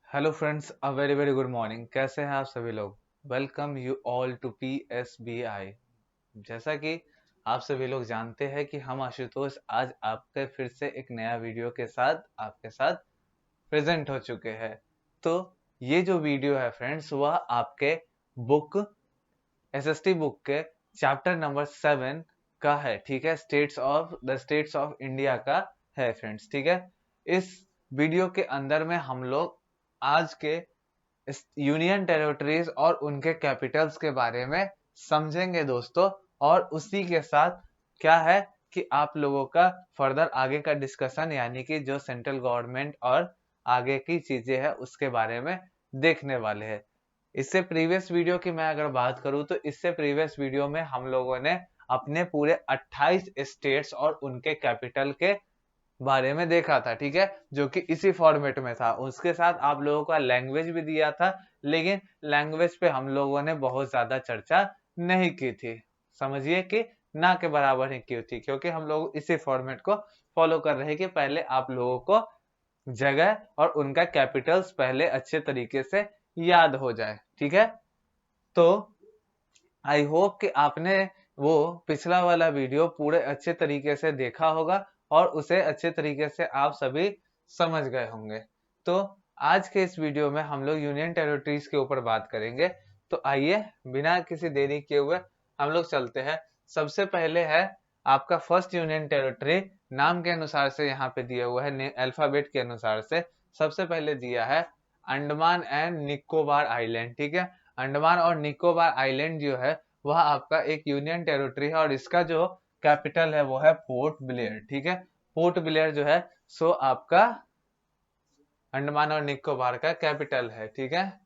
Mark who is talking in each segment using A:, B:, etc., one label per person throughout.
A: Hello friends, a very very good morning. कैसे हैं आप सभी लोग? Welcome you all to PSBI। जैसा कि आप सभी लोग जानते हैं कि हम आशुतोष आज आपके फिर से एक नया वीडियो के साथ आपके साथ प्रेजेंट हो चुके हैं। तो ये जो वीडियो है फ्रेंड्स, वह आपके बुक SST बुक के चैप्टर नंबर 7 का है। ठीक है, स्टेट्स ऑफ इंडिया का है फ्रेंड्स। ठीक है, इस वीडियो के अंदर में हम लोग आज के यूनियन टेरिटरीज और उनके कैपिटल्स के बारे में समझेंगे दोस्तों। और उसी के साथ क्या है कि आप लोगों का फर्दर आगे का डिस्कशन, यानी कि जो सेंट्रल गवर्नमेंट और आगे की चीजें हैं उसके बारे में देखने वाले हैं। इससे प्रीवियस वीडियो की मैं अगर बात करूं तो इससे प्रीवियस वीडियो में हम लोगों ने अपने पूरे 28 स्टेट्स और उनके कैपिटल के बारे में देखा था। ठीक है, जो कि इसी फॉर्मेट में था। उसके साथ आप लोगों का लैंग्वेज भी दिया था, लेकिन लैंग्वेज पे हम लोगों ने बहुत ज्यादा चर्चा नहीं की थी। समझिए कि ना के बराबर ही की थी, क्योंकि हम लोग इसी फॉर्मेट को फॉलो कर रहे हैं कि पहले आप लोगों को जगह और उनका कैपिटल्स पहले अच्छे तरीके से याद हो जाए। ठीक है, तो आई होप कि आपने वो पिछला वाला वीडियो पूरे अच्छे तरीके से देखा होगा और उसे अच्छे तरीके से आप सभी समझ गए होंगे। तो आज के इस वीडियो में हम लोग यूनियन टेरिटरीज के ऊपर बात करेंगे। तो आइए बिना किसी देरी किए हुए हम लोग चलते हैं। सबसे पहले है आपका फर्स्ट यूनियन टेरिटरी। नाम के अनुसार से यहाँ पे दिया हुआ है, अल्फाबेट के अनुसार से सबसे पहले दिया है अंडमान एंड निकोबार आइलैंड। ठीक है, अंडमान और निकोबार आइलैंड जो है वह आपका एक यूनियन टेरिटरी है और इसका जो कैपिटल है वो है पोर्ट ब्लेयर। ठीक है, पोर्ट ब्लेयर जो है सो आपका अंडमान और निकोबार का कैपिटल है। ठीक है,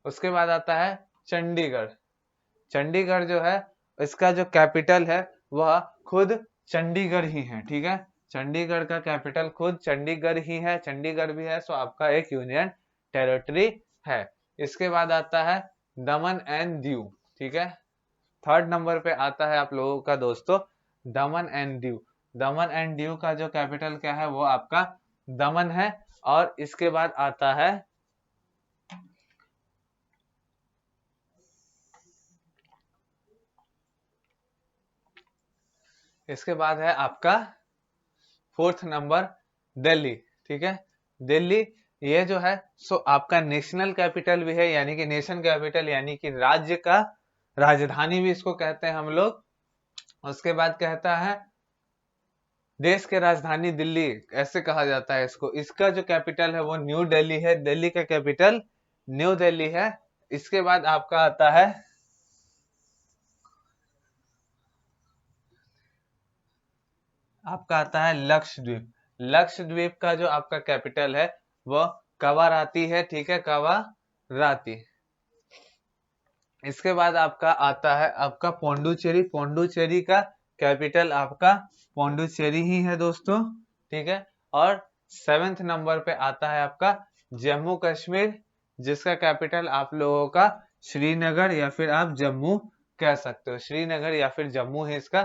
A: उसके बाद आता है चंडीगढ़। चंडीगढ़ जो है इसका जो कैपिटल है वह खुद चंडीगढ़ ही है। ठीक है, चंडीगढ़ का कैपिटल खुद चंडीगढ़ ही है, चंडीगढ़ भी है, सो आपका एक यूनियन टेरिटरी है। इसके बाद आता है दमन एंड दीव। ठीक है, थर्ड नंबर पे आता है आप लोगों का दोस्तों दमन and Diu. Daman and Diu का जो कैपिटल क्या है वो आपका दमन है। और इसके बाद आता है आपका फोर्थ नंबर दिल्ली। ठीक है, दिल्ली ये जो है सो आपका नेशनल कैपिटल भी है, यानी कि नेशन कैपिटल, यानी कि राज्य का राजधानी भी इसको कहते हैं हम लोग। उसके बाद कहता है देश के राजधानी दिल्ली, ऐसे कहा जाता है इसको। इसका जो कैपिटल है वो न्यू दिल्ली है, दिल्ली का कैपिटल न्यू दिल्ली है। इसके बाद आपका आता है लक्षद्वीप। लक्षद्वीप का जो आपका कैपिटल है वो कवाराती है। ठीक है, कवाराती। इसके बाद आपका आता है आपका पौंडुचेरी। पौंडुचेरी का कैपिटल आपका पौंडुचेरी ही है दोस्तों। ठीक है, और सेवेंथ नंबर पे आता है आपका जम्मू कश्मीर, जिसका कैपिटल आप लोगों का श्रीनगर या फिर आप जम्मू कह सकते हो। श्रीनगर या फिर जम्मू है इसका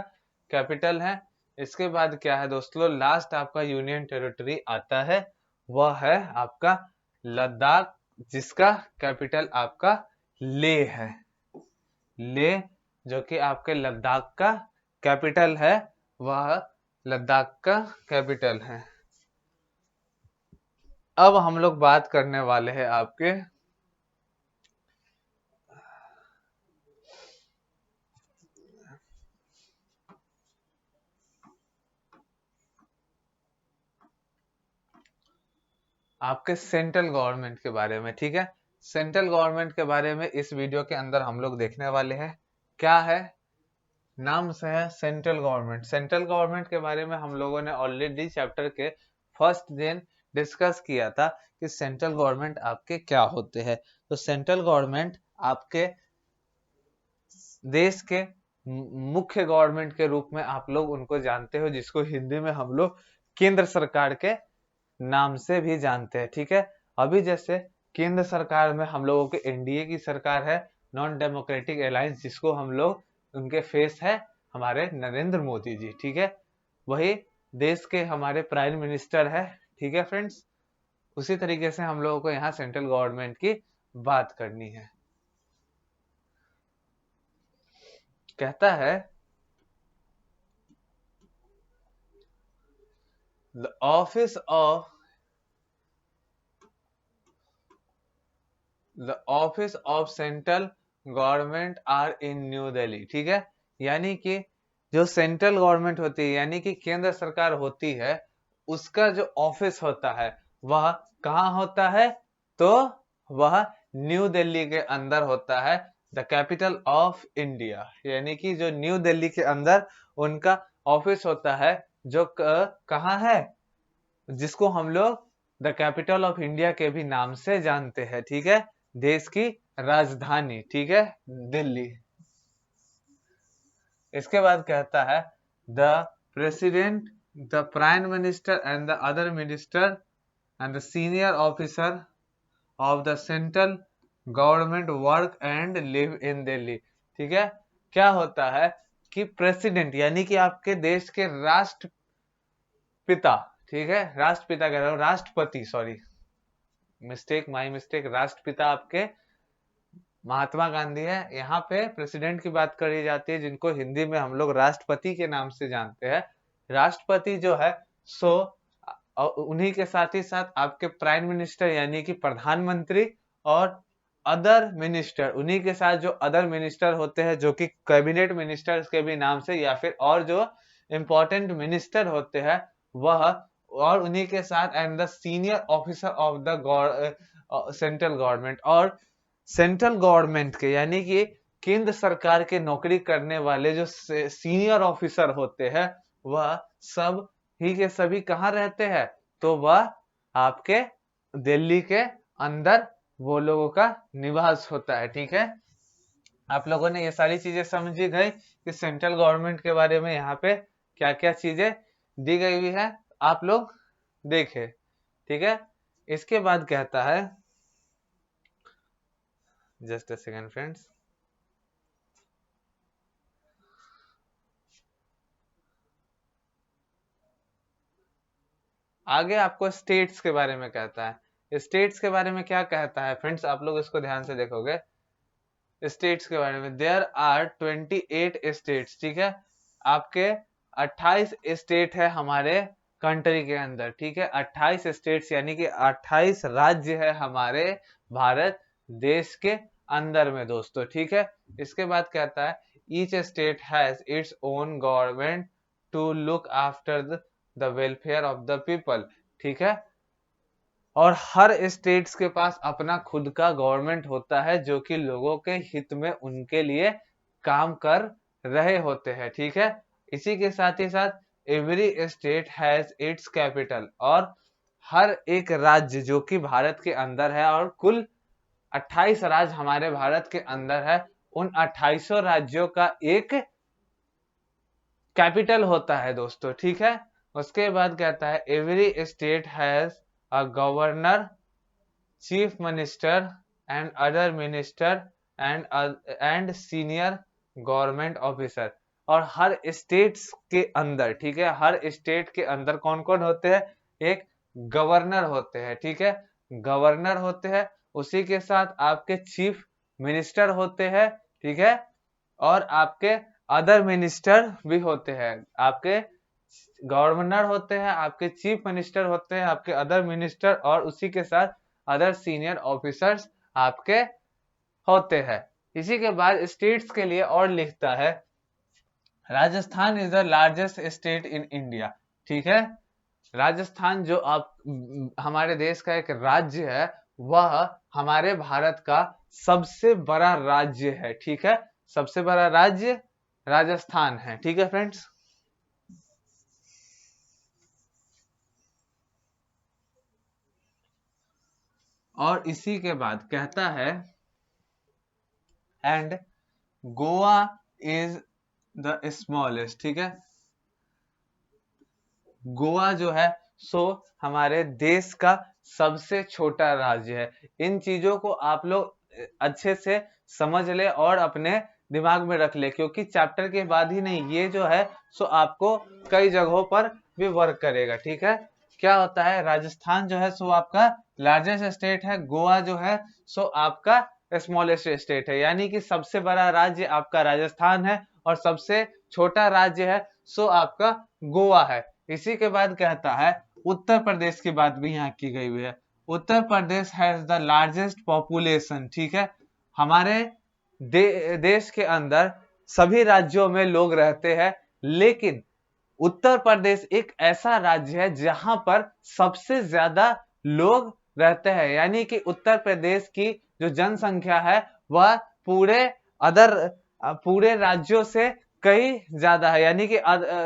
A: कैपिटल है। इसके बाद क्या है दोस्तों, लास्ट आपका यूनियन टेरिटरी आता है, वह है आपका लद्दाख, जिसका कैपिटल आपका ले है। ले जो कि आपके लद्दाख का कैपिटल है, वह लद्दाख का कैपिटल है। अब हम लोग बात करने वाले हैं आपके सेंट्रल गवर्नमेंट के बारे में। ठीक है, सेंट्रल गवर्नमेंट के बारे में इस वीडियो के अंदर हम लोग देखने वाले हैं। क्या है, नाम से है सेंट्रल गवर्नमेंट। सेंट्रल गवर्नमेंट के बारे में हम लोगों ने ऑलरेडी चैप्टर के फर्स्ट दिन डिस्कस किया था कि सेंट्रल गवर्नमेंट आपके क्या होते हैं। तो सेंट्रल गवर्नमेंट आपके देश के मुख्य गवर्नमेंट के रूप में आप लोग उनको जानते हो, जिसको हिंदी में हम लोग केंद्र सरकार के नाम से भी जानते हैं। ठीक है, अभी जैसे केंद्र सरकार में हम लोगों के एनडीए की सरकार है, नॉन डेमोक्रेटिक अलायंस, जिसको हम लोग उनके फेस है हमारे नरेंद्र मोदी जी। ठीक है, वही देश के हमारे प्राइम मिनिस्टर है। ठीक है फ्रेंड्स, उसी तरीके से हम लोगों को यहाँ सेंट्रल गवर्नमेंट की बात करनी है। कहता है the office of central government are in New Delhi. ठीक है, यानी कि जो सेंट्रल गवर्नमेंट होती है यानी कि केंद्र सरकार होती है, उसका जो ऑफिस होता है वह कहाँ होता है, तो वह न्यू दिल्ली के अंदर होता है, द कैपिटल ऑफ इंडिया। यानी कि जो न्यू दिल्ली के अंदर उनका ऑफिस होता है, जो कहाँ है, जिसको हम लोग द कैपिटल ऑफ इंडिया के भी नाम से जानते हैं। ठीक है, देश की राजधानी, ठीक है, दिल्ली। इसके बाद कहता है the president, the prime minister and the other minister and the senior officer of the central government work and live in Delhi. ठीक है, क्या होता है कि प्रेसिडेंट यानी कि आपके देश के राष्ट्रपिता, ठीक है, राष्ट्रपिता कह रहा हूं, राष्ट्रपति, सॉरी, माई मिस्टेक, राष्ट्रपिता आपके महात्मा गांधी है। यहाँ पे प्रेसिडेंट की बात करी जाती है, जिनको हिंदी में हम लोग राष्ट्रपति के नाम से जानते हैं। राष्ट्रपति जो है सो उन्हीं के साथ ही साथ आपके प्राइम मिनिस्टर यानी कि प्रधानमंत्री, और अदर मिनिस्टर, उन्हीं के साथ जो अदर मिनिस्टर होते हैं, जो कि कैबिनेट मिनिस्टर्स के भी नाम से, या फिर और जो इंपॉर्टेंट मिनिस्टर होते हैं वह, और उन्हीं के साथ and the senior officer of the central government, और सेंट्रल गवर्नमेंट के यानी कि केंद्र सरकार के नौकरी करने वाले जो सीनियर ऑफिसर होते हैं वह सब ही के सभी कहाँ रहते हैं, तो वह आपके दिल्ली के अंदर वो लोगों का निवास होता है। ठीक है, आप लोगों ने ये सारी चीजें समझी गई कि सेंट्रल गवर्नमेंट के बारे में यहाँ पे क्या क्या चीजें दी गई हुई है, आप लोग देखें। ठीक है, इसके बाद कहता है, जस्ट अ सेकेंड फ्रेंड्स, आगे आपको स्टेट्स के बारे में कहता है। स्टेट्स के बारे में क्या कहता है फ्रेंड्स, आप लोग इसको ध्यान से देखोगे। स्टेट्स के बारे में, देयर आर 28 स्टेट्स। ठीक है, आपके 28 स्टेट है हमारे कंट्री के अंदर। ठीक है, 28 स्टेट्स यानी कि 28 राज्य है हमारे भारत देश के अंदर में दोस्तों। ठीक है, इसके बाद कहता है each state has its own government to look after the welfare of the people. ठीक है, और हर स्टेट्स के पास अपना खुद का गवर्नमेंट होता है, जो कि लोगों के हित में उनके लिए काम कर रहे होते हैं। ठीक है, इसी के साथ ही साथ every state has it's capital, और हर एक राज्य जो कि भारत के अंदर है, और कुल 28 राज्य हमारे भारत के अंदर है, उन 28 राज्यों का एक कैपिटल होता है दोस्तों। ठीक है, उसके बाद कहता है every state has a governor, chief minister and other minister and senior government officer. और हर स्टेट्स के अंदर, ठीक है, हर स्टेट के अंदर कौन कौन होते हैं, एक गवर्नर होते हैं। ठीक है, गवर्नर होते हैं, उसी के साथ आपके चीफ मिनिस्टर होते हैं। ठीक है, और आपके अदर मिनिस्टर भी होते हैं। आपके गवर्नर होते हैं, आपके चीफ मिनिस्टर होते हैं, आपके अदर मिनिस्टर, और उसी के साथ अदर सीनियर ऑफिसर्स आपके होते हैं। इसी के बाद स्टेट्स के लिए और लिखता है Rajasthan is the largest state in India. ठीक है, राजस्थान जो आप हमारे देश का एक राज्य है, वह हमारे भारत का सबसे बड़ा राज्य है। ठीक है, सबसे बड़ा राज्य राजस्थान है। ठीक है फ्रेंड्स, और इसी के बाद कहता है and Goa is the smallest. ठीक है, गोवा जो है सो हमारे देश का सबसे छोटा राज्य है। इन चीजों को आप लोग अच्छे से समझ ले और अपने दिमाग में रख ले, क्योंकि चैप्टर के बाद ही नहीं, ये जो है सो आपको कई जगहों पर भी वर्क करेगा। ठीक है, क्या होता है, राजस्थान जो है सो आपका लार्जेस्ट स्टेट है, गोवा जो है सो आपका स्मॉलेस्ट स्टेट है, यानी कि सबसे बड़ा राज्य आपका राजस्थान है और सबसे छोटा राज्य है सो आपका गोवा है। इसी के बाद कहता है उत्तर प्रदेश की बात भी यहाँ की गई हुई है। Uttar Pradesh has the largest population, ठीक है। हमारे देश के अंदर सभी राज्यों में लोग रहते हैं, लेकिन उत्तर प्रदेश एक ऐसा राज्य है जहां पर सबसे ज्यादा लोग रहते हैं, यानी कि उत्तर प्रदेश की जो जनसंख्या है वह अदर पूरे राज्यों से कई ज्यादा है, यानी कि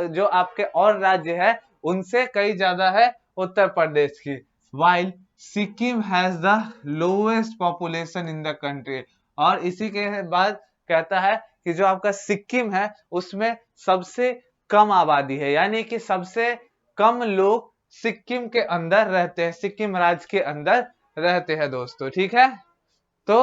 A: जो आपके और राज्य है उनसे कई ज्यादा है उत्तर प्रदेश की। While Sikkim has the lowest population in the country, और इसी के बाद कहता है कि जो आपका सिक्किम है उसमें सबसे कम आबादी है, यानी कि सबसे कम लोग सिक्किम के अंदर रहते हैं, सिक्किम राज्य के अंदर रहते हैं दोस्तों, ठीक है। तो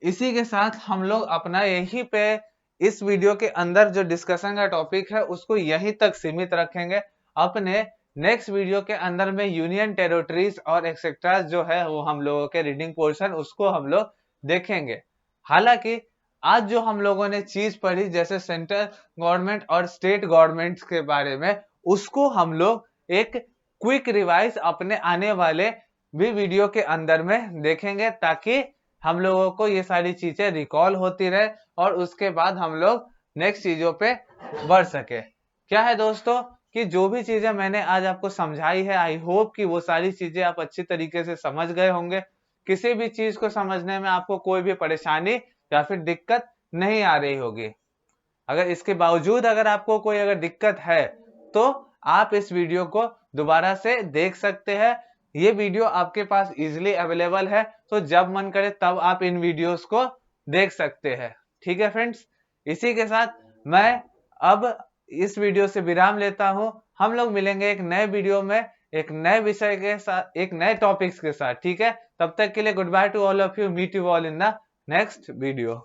A: इसी के साथ हम लोग अपना यहीं पे इस वीडियो के अंदर जो डिस्कशन का टॉपिक है उसको यहीं तक सीमित रखेंगे। अपने नेक्स्ट वीडियो के अंदर में यूनियन टेरिटरीज और एक्सेट्रा जो है वो हम लोगों के रीडिंग पोर्शन उसको हम लोग देखेंगे। हालांकि आज जो हम लोगों ने चीज पढ़ी जैसे सेंट्रल गवर्नमेंट और स्टेट गवर्नमेंट के बारे में, उसको हम लोग एक क्विक रिवाइज अपने आने वाले भी वीडियो के अंदर में देखेंगे, ताकि हम लोगों को ये सारी चीजें रिकॉल होती रहे और उसके बाद हम लोग नेक्स्ट चीजों पे बढ़ सके। क्या है दोस्तों कि जो भी चीजें मैंने आज आपको समझाई है, आई होप कि वो सारी चीजें आप अच्छी तरीके से समझ गए होंगे। किसी भी चीज को समझने में आपको कोई भी परेशानी या फिर दिक्कत नहीं आ रही होगी। अगर इसके बावजूद अगर आपको कोई अगर दिक्कत है तो आप इस वीडियो को दोबारा से देख सकते हैं। ये वीडियो आपके पास इजीली अवेलेबल है, तो जब मन करे तब आप इन वीडियोस को देख सकते हैं। ठीक है फ्रेंड्स, इसी के साथ मैं अब इस वीडियो से विराम लेता हूं। हम लोग मिलेंगे एक नए वीडियो में एक नए विषय के साथ, एक नए टॉपिक्स के साथ, ठीक है। तब तक के लिए good bye to all of you, meet you all in the next video.